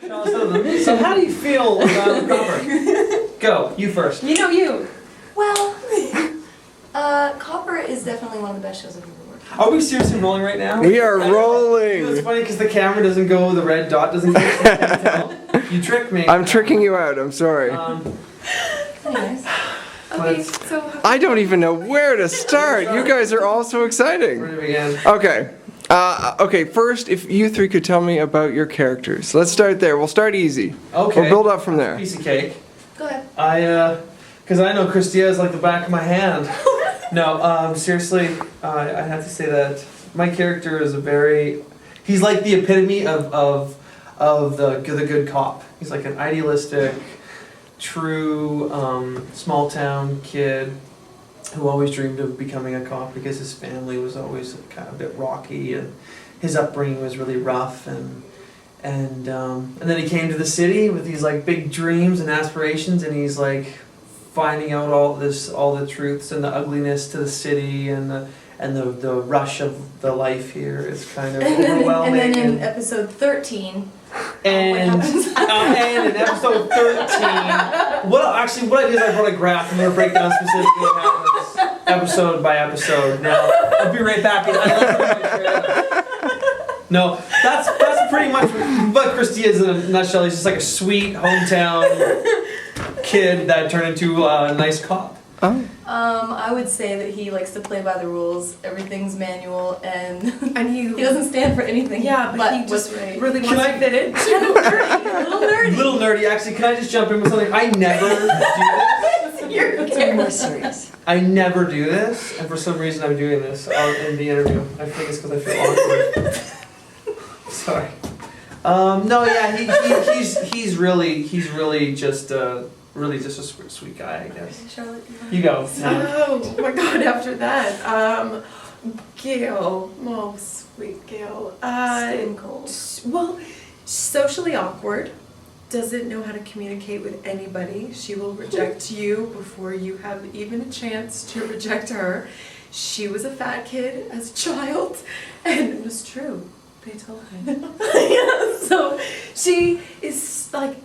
So how do you feel about Copper? Go, you first. You. Well, Copper is definitely one of the best shows I've ever worked on. Are we seriously rolling right now? We are It's rolling. funny because the camera doesn't go, the red dot doesn't go. So I can't tell. You tricked me. I'm tricking you out. I'm sorry. Anyways. Okay, Let's- so I don't even know where to start. You guys are all so exciting. Where do we begin? Okay. Okay, first, if you three could tell me about your characters. Let's start there. We'll start easy. Okay. We'll build up from there. Piece of cake. Go ahead. Because I know Christia is like the back of my hand. No, seriously, I have to say that my character is he's like the epitome of the good cop. He's like an idealistic, true, small town kid who always dreamed of becoming a cop because his family was always kind of a bit rocky and his upbringing was really rough and then he came to the city with these like big dreams and aspirations, and he's like finding out all the truths and the ugliness to the city and the rush of the life here is kind of overwhelming. And then in episode 13, and in episode 13, what I did is I brought a graph and we're going to break down specifically what happens episode by episode. Now, I'll be right back. No, that's pretty much what Christy is in a nutshell. He's just like a sweet hometown kid that turned into a nice cop. Oh. I would say that he likes to play by the rules. Everything's manual, and he he doesn't stand for anything. Yeah, but he what's just right. really wants to fit in. A little nerdy. Little nerdy, actually. Can I just jump in with something? I never do this. You're more serious. I never do this, and for some reason I'm doing this in the interview. I think it's because I feel awkward. Sorry. No, yeah, he's really just a sweet guy, I guess. Charlotte, You go. Oh my God! After that, Gail, oh sweet Gail. Stone cold. Well, socially awkward. Doesn't know how to communicate with anybody. She will reject you before you have even a chance to reject her. She was a fat kid as a child, and it was true. They told me. Yeah, so she is like,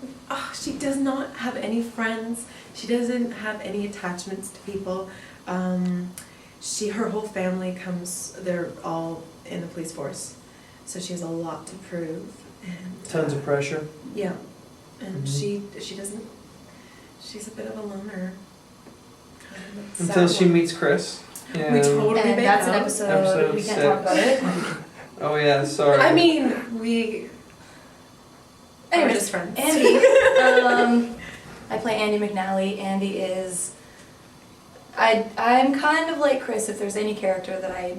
she does not have any friends. She doesn't have any attachments to people. Her whole family they're all in the police force. So she has a lot to prove. And Tons of pressure. yeah. And she doesn't, she's a bit of a loner. Kind of a Until sad she one. meets Chris. Yeah. We totally And made that's an out. episode, we can't 6. talk about it. Oh yeah, sorry. I mean, we Anyways, are just friends. Andy, I play Andy McNally. Andy is, I'm kind of like Chris. If there's any character that I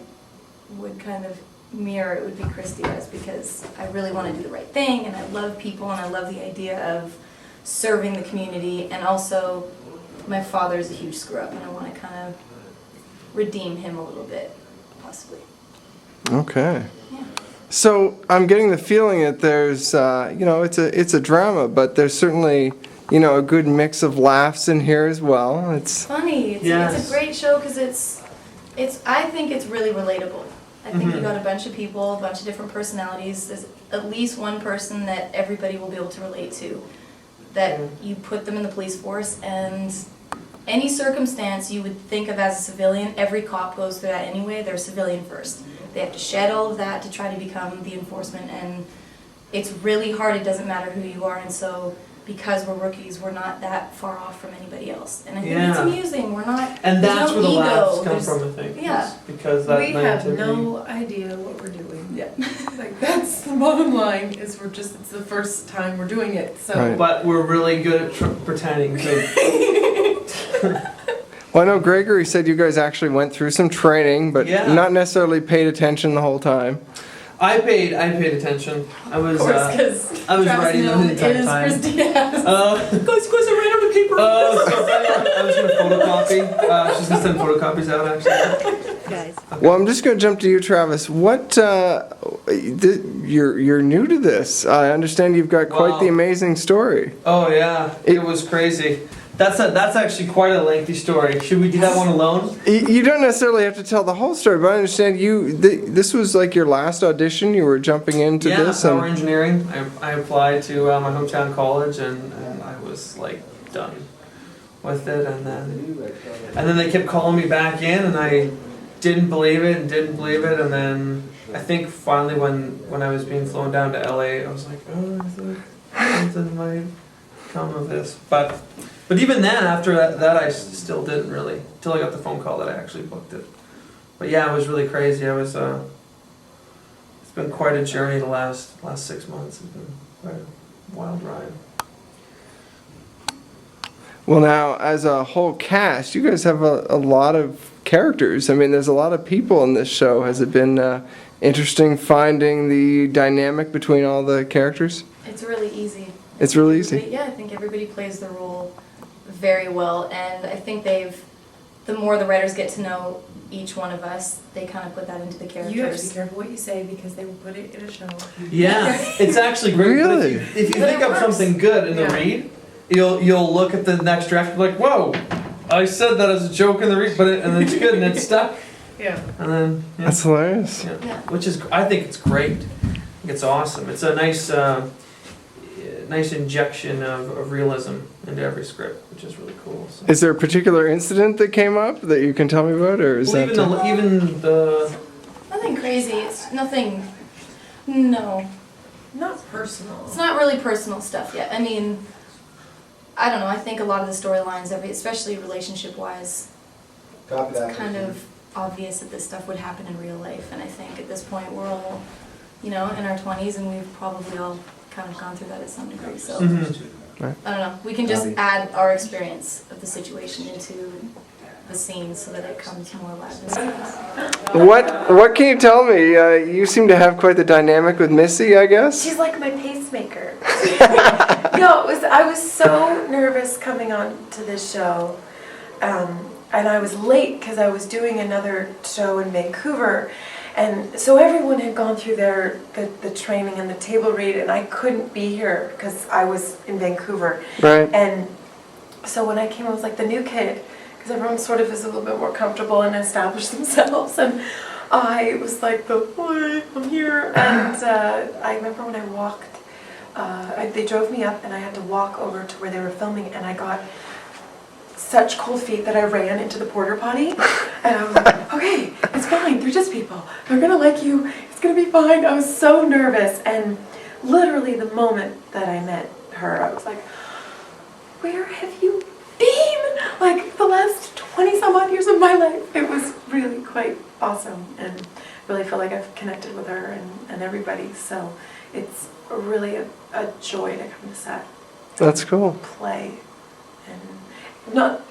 would kind of mirror, it would be Chris Diaz, because I really want to do the right thing, and I love people, and I love the idea of serving the community, and also my father is a huge screw up, and I want to kind of redeem him a little bit, possibly. Okay. Yeah. So I'm getting the feeling that there's, it's a drama, but there's certainly, a good mix of laughs in here as well. It's Funny. It's a great show because I think it's really relatable. I think you got a bunch of people, a bunch of different personalities. There's at least one person that everybody will be able to relate to. That you put them in the police force, and any circumstance you would think of as a civilian, every cop goes through that anyway. They're a civilian first. They have to shed all of that to try to become the enforcement, and it's really hard. It doesn't matter who you are, and so because we're rookies, we're not that far off from anybody else. And I think it's amusing. We're not. And that's there's no where the laughs ego. come from, I think. Yeah. It's because that We have naivety. no idea what we're doing. Yeah. Like, that's the bottom line, is it's the first time we're doing it, so. Right. But we're really good at pretending to. Well, I know Gregory said you guys actually went through some training, but Yeah. not necessarily paid attention the whole time. I paid attention. I was Of course, because I was Travis writing them Milne the entire is time. Chris Diaz. Guys, I ran out of paper. I was gonna photocopy. She's gonna send photocopies out actually. Guys. Well, I'm just going to jump to you, Travis. What, you're new to this. I understand you've got quite Wow. the amazing story. Oh yeah, it was crazy. That's actually quite a lengthy story. Should we do that one alone? You don't necessarily have to tell the whole story, but I understand this was like your last audition. You were jumping into this. Power engineering. I applied to my hometown college, and I was like done with it, and then they kept calling me back in, and I didn't believe it, and then I think finally when I was being flown down to LA, I was like, oh, I thought something might come of this, but even then, after that I still didn't really, till I got the phone call that I actually booked it. But yeah, it was really crazy. It's been quite a journey the last 6 months. It's been quite a wild ride. Well, now, as a whole cast, you guys have a lot of characters. I mean, there's a lot of people in this show. Has it been interesting finding the dynamic between all the characters? It's really easy. It's really easy? Yeah, I think everybody plays the role very well, and I think the more the writers get to know each one of us, they kind of put that into the characters. You have to be careful what you say because they will put it in a show. Yeah, it's actually great. Really? But if you think of something good in the read, you'll look at the next draft and be like, whoa, I said that as a joke in the read, and it's good and it's stuck. Yeah. And then That's hilarious. Yeah. Which is, I think it's great. I think it's awesome. It's a nice injection of realism into every script, which is really cool. So. Is there a particular incident that came up that you can tell me about, or is Well, that even the Nothing crazy. It's nothing. No, Not personal. it's not really personal stuff yet. I mean, I don't know. I think a lot of the storylines, especially relationship-wise, it's kind of obvious that this stuff would happen in real life. And I think at this point we're all, in our 20s, and we've probably all kind of gone through that at some degree. So Right. I don't know. We can just add our experience of the situation into the scene so that it comes more alive and stuff. What can you tell me? You seem to have quite the dynamic with Missy, I guess? She's like my pacemaker. I was so nervous coming on to this show, and I was late because I was doing another show in Vancouver, and so everyone had gone through the training and the table read, and I couldn't be here because I was in Vancouver. Right. And so when I came, I was like the new kid, because everyone sort of is a little bit more comfortable and established themselves, and I was like I'm here. And I remember when I walked, they drove me up and I had to walk over to where they were filming, and I got such cold feet that I ran into the porta potty, and I was like, okay, it's fine, they're just people, they're gonna like you, it's gonna be fine. I was so nervous, and literally the moment that I met her, I was like, where have you been? Like the last 20 some odd years of my life. It was really quite awesome, and really feel like I've connected with her and everybody, so it's really a joy to come to set. That's cool. Play, and not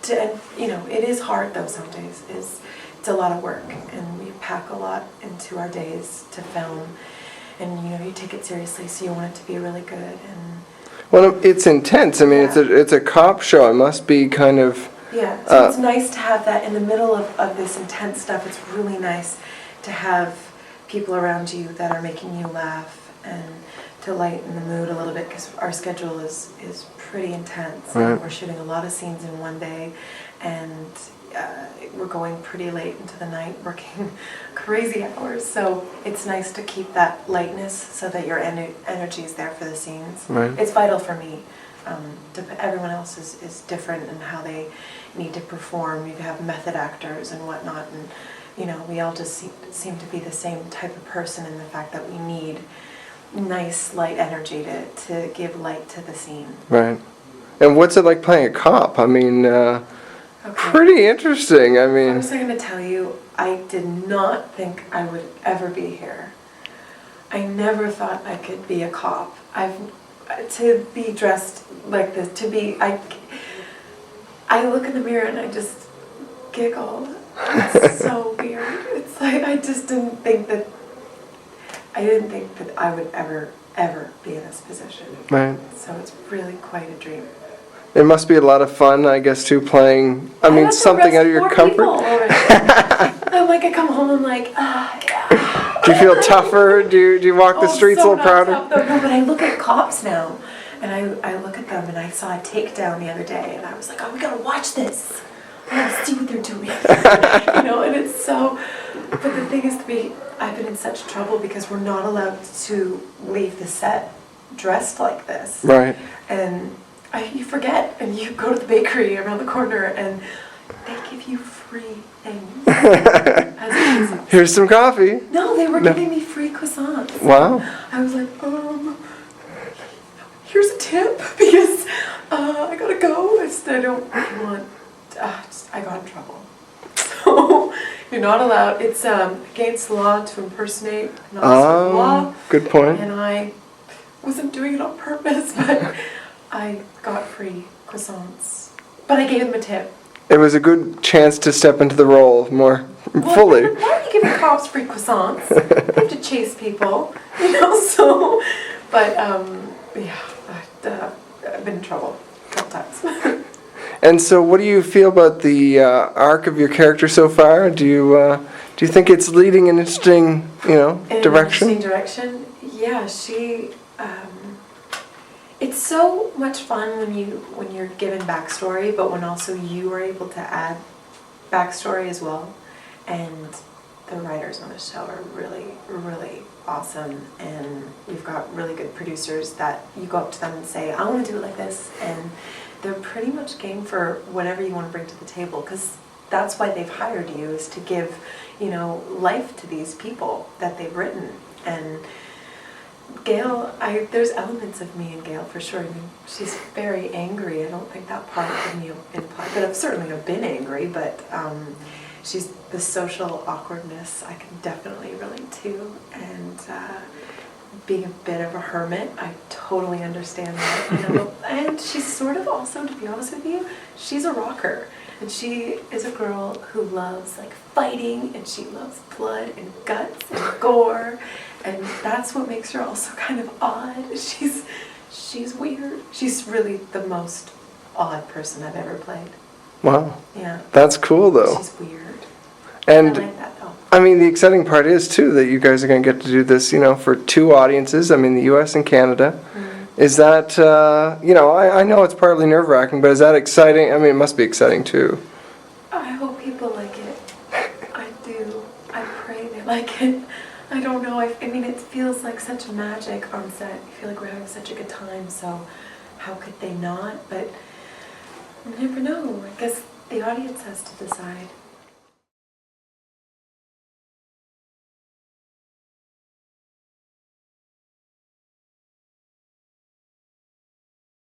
to, and it is hard though some days. It's a lot of work, and we pack a lot into our days to film, and you take it seriously, so you want it to be really good. And Well, it's intense. I mean, it's a cop show. It must be kind of. yeah, so it's nice to have that in the middle of this intense stuff. It's really nice to have people around you that are making you laugh and to lighten the mood a little bit, because our schedule is pretty intense. Right. And we're shooting a lot of scenes in one day, and we're going pretty late into the night, working crazy hours. So it's nice to keep that lightness so that your energy is there for the scenes. Right. It's vital for me. Everyone else is different in how they need to perform. You have method actors and whatnot, and we all just seem to be the same type of person in the fact that we need nice light energy to give light to the scene. Right. And what's it like playing a cop? I mean, Okay. pretty interesting. I mean, First, I'm going to tell you, I did not think I would ever be here. I never thought I could be a cop. To be dressed like this, I look in the mirror and I just giggle. It's so weird. It's like I didn't think that I would ever be in this position. right. So it's really quite a dream. It must be a lot of fun, I guess, too, playing, have to something out of your arrest 4 people comfort. already. I'm like, I come home, I'm like, yeah. Do you feel tougher? Do you walk the streets a little prouder? No, but I look at cops now, And I look at them and I saw a takedown the other day and I was like, oh, we gotta watch this. I gotta see what they're doing. And it's so, but the thing is I've been in such trouble because we're not allowed to leave the set dressed like this. Right. And you forget and you go to the bakery around the corner and they give you free things. Here's some coffee. No, they were giving me free croissants. Wow. I was like, here's a tip because I gotta go. I don't want, I got in trouble. So you're not allowed, it's against the law to impersonate an officer of law. Good point. And I wasn't doing it on purpose, but I got free croissants. But I gave them a tip. It was a good chance to step into the role more fully. Why are you giving cops free croissants? They have to chase people, so, but, yeah, I've been in trouble a couple times. And so, what do you feel about the arc of your character so far? Do you think it's leading an interesting, direction? Interesting direction. Yeah, it's so much fun when you're given backstory, but when also you are able to add backstory as well. And the writers on the show are really, really awesome, and we've got really good producers that you go up to them and say, I want to do it like this, and they're pretty much game for whatever you want to bring to the table, because that's why they've hired you, is to give, life to these people that they've written. And Gail, there's elements of me in Gail for sure. I mean, she's very angry. I don't think that part of me implied, but I've certainly been angry, but she's the social awkwardness I can definitely relate to, and being a bit of a hermit, I totally understand that. And she's sort of also, to be honest with you, she's a rocker, and she is a girl who loves fighting, and she loves blood and guts and gore, and that's what makes her also kind of odd. She's weird. She's really the most odd person I've ever played. Wow. Yeah. That's cool, though. She's weird. And I like that, though. I mean, the exciting part is, too, that you guys are going to get to do this, for 2 audiences, the U.S. and Canada. Mm-hmm. Is that, I know it's partly nerve-wracking, but is that exciting? I mean, it must be exciting, too. I hope people like it. I do. I pray they like it. I don't know. I mean, it feels like such magic on set. I feel like we're having such a good time, so how could they not? But you never know. I guess the audience has to decide.